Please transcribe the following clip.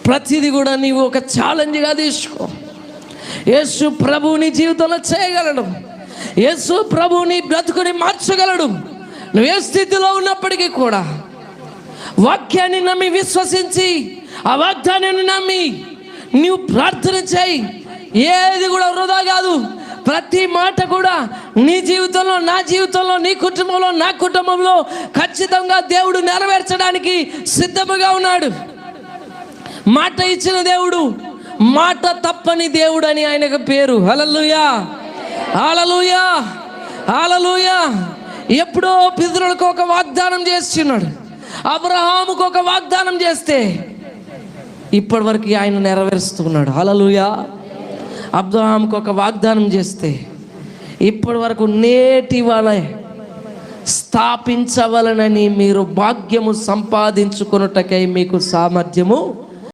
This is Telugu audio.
ప్రతిదీ కూడా నీవు ఒక ఛాలెంజ్గా తీసుకో. యేసు ప్రభువు నీ జీవితంలో చేయగలడు. యేసు ప్రభువు నీ బ్రతుకుని మార్చగలడు. నువ్వు ఏ స్థితిలో ఉన్నప్పటికీ కూడా వాక్యాన్ని నమ్మి విశ్వసించి ఆ వాగ్దానాన్ని నమ్మి నీవు ప్రార్థన చేయి. ఏది కూడా వృధా కాదు. ప్రతి మాట కూడా నీ జీవితంలో, నా జీవితంలో, నీ కుటుంబంలో, నా కుటుంబంలో ఖచ్చితంగా దేవుడు నెరవేర్చడానికి సిద్ధముగా ఉన్నాడు. మాట ఇచ్చిన దేవుడు, మాట తప్పని దేవుడు అని ఆయనకు పేరు. హల్లెలూయా, హల్లెలూయా, హల్లెలూయా. ఎప్పుడో పితరులకు ఒక వాగ్దానం చేస్తున్నాడు. అబ్రహాముకు ఒక వాగ్దానం చేస్తే ఇప్పటి వరకు ఆయన నెరవేరుస్తున్నాడు. హల్లెలూయా. అబ్రహాముకు ఒక వాగ్దానం చేస్తే ఇప్పటి వరకు నేటి వలె స్థాపించవలనని మీరు భాగ్యము సంపాదించుకొనుటకై మీకు సామర్థ్యము